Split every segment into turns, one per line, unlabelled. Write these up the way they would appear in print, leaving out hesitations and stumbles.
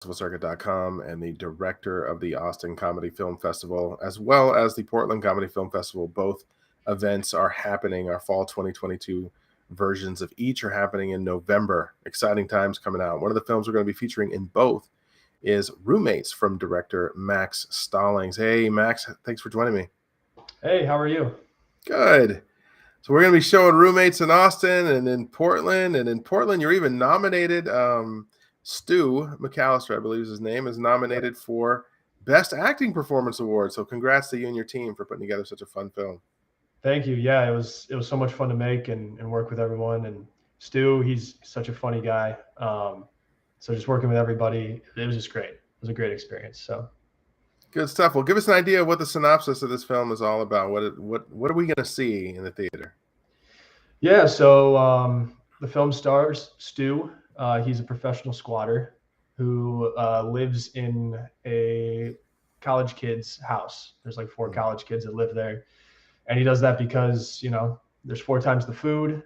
festivalcircuit.com and the director of the Austin Comedy Film Festival, as well as the Portland Comedy Film Festival. Both events are happening. Our fall 2022 versions of each are happening in November. Exciting times coming out. One of the films we're going to be featuring in both is Roommates from director Max Stallings. Hey, Max, thanks for joining me.
Hey, how are you?
Good. So we're going to be showing Roommates in Austin and in Portland. And in Portland, you're even nominated. Stu McCallister, I believe is his name, is nominated for Best Acting Performance Award. So congrats to you and your team for putting together such a fun film.
Thank you. Yeah, it was so much fun to make and work with everyone. And Stu, he's such a funny guy. So just working with everybody, it was just great. It was a great experience. So
Good stuff. Well, give us an idea of what the synopsis of this film is all about. What are we going to see in the theater?
yeah, so the film stars Stu. He's a professional squatter who lives in a college kid's house. There's like four college kids that live there, and he does that because there's four times the food.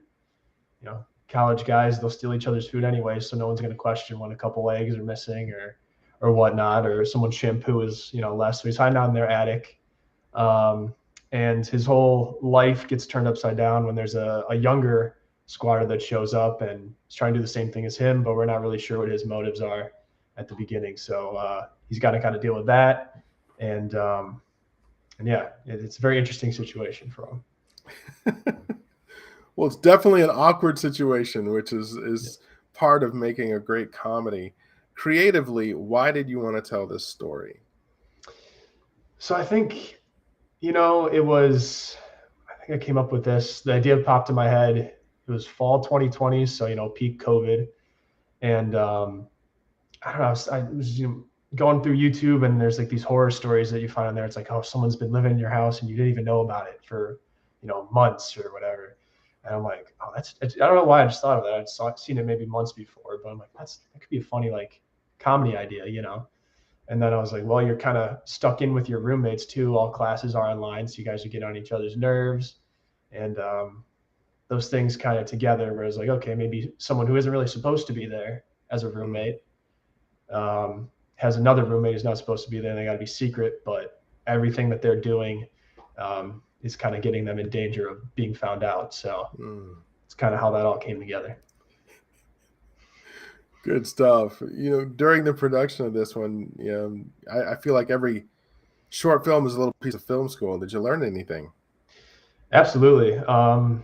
College guys, they'll steal each other's food anyway, so no one's going to question when a couple eggs are missing or whatnot, or someone's shampoo is less. So he's hiding out in their attic, and his whole life gets turned upside down when there's a younger squatter that shows up and is trying to do the same thing as him, but we're not really sure what his motives are at the beginning. So he's got to kind of deal with that, and yeah, it's a very interesting situation for him.
Well, it's definitely an awkward situation, which is part of making a great comedy. Creatively, why did you want to tell this story?
So I think, I think I came up with this. The idea popped in my head. It was fall 2020, so peak COVID, and I don't know. I was going through YouTube, and there's like these horror stories that you find on there. It's like, oh, someone's been living in your house and you didn't even know about it for months or whatever. And I'm like, oh, I don't know why I just thought of that. I'd seen it maybe months before, but I'm like, that could be a funny like comedy idea. And then I was like, well, you're kind of stuck in with your roommates too. All classes are online, so you guys are getting on each other's nerves, and those things kind of together. Where I was like, okay, maybe someone who isn't really supposed to be there as a roommate has another roommate who's not supposed to be there, and they got to be secret, but everything that they're doing is kind of getting them in danger of being found out. So it's kind of how that all came together.
Good stuff. During the production of this one, I feel like every short film is a little piece of film school. Did you learn anything?
Absolutely. I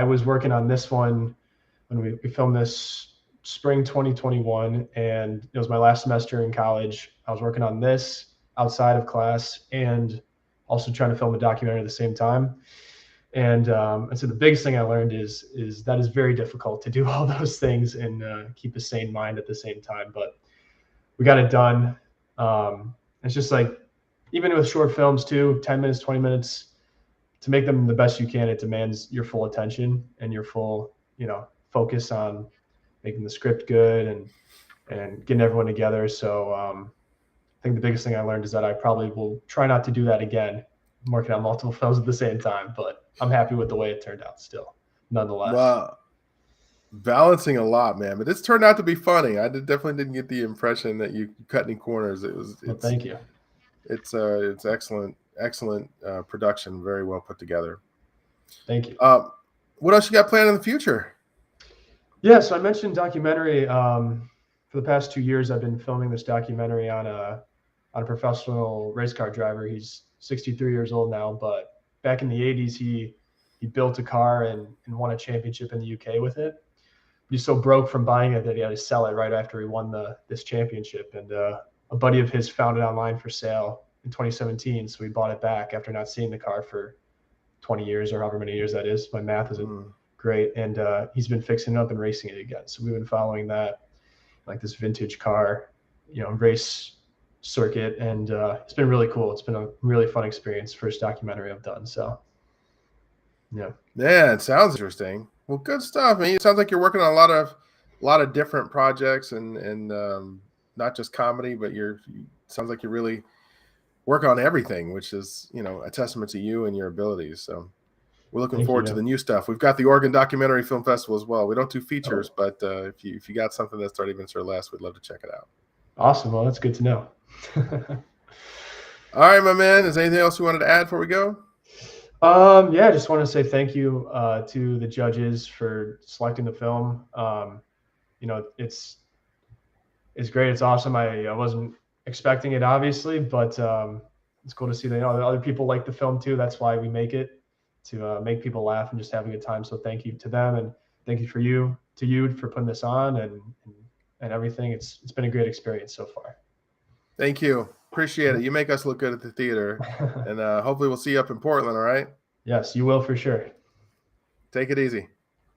was working on this one when we filmed this spring 2021, and it was my last semester in college. I was working on this outside of class and also trying to film a documentary at the same time. And so the biggest thing I learned is that is very difficult to do all those things and keep a sane mind at the same time. But we got it done. It's just like, even with short films too, 10 minutes, 20 minutes, to make them the best you can, it demands your full attention and your full, focus on making the script good and getting everyone together. So I think the biggest thing I learned is that I probably will try not to do that again. I'm working on multiple films at the same time, but I'm happy with the way it turned out still, nonetheless.
Well, balancing a lot, man, but this turned out to be funny. I definitely didn't get the impression that you cut any corners.
Thank you.
It's excellent production, very well put together.
Thank you.
What else you got planned in the future?
Yeah, so I mentioned documentary. For the past 2 years, I've been filming this documentary on a professional race car driver. He's 63 years old now, but back in the 80s, he built a car and won a championship in the UK with it. He's so broke from buying it that he had to sell it right after he won this championship. And a buddy of his found it online for sale in 2017, so we bought it back after not seeing the car for 20 years or however many years that is. My math isn't great. And he's been fixing it up and racing it again. So we've been following that, like this vintage car, race circuit, and it's been really cool. It's been a really fun experience. First documentary I've done. So
yeah, it sounds interesting. Well, good stuff. I mean, it sounds like you're working on a lot of different projects and not just comedy, but sounds like you're really working on everything, which is a testament to you and your abilities. So We're looking
Thank
forward to
you.
the new stuff. We've got the Oregon Documentary Film Festival as well. We don't do features,
Oh,
but if you got something that's 30 minutes or less, we'd love to check it out.
awesome. Well, that's good to know.
All right, my man. Is there anything else you wanted to add before we go?
Yeah, I just want to say thank you to the judges for selecting the film. It's great. It's awesome. I wasn't expecting it, obviously, but it's cool to see that other people like the film too. That's why we make it, to make people laugh and just have a good time. So thank you to them, and thank you for you for putting this on and everything. It's been a great experience so far.
Thank you. Appreciate it. You make us look good at the theater, and hopefully we'll see you up in Portland. All right.
Yes, you will for sure.
Take it easy.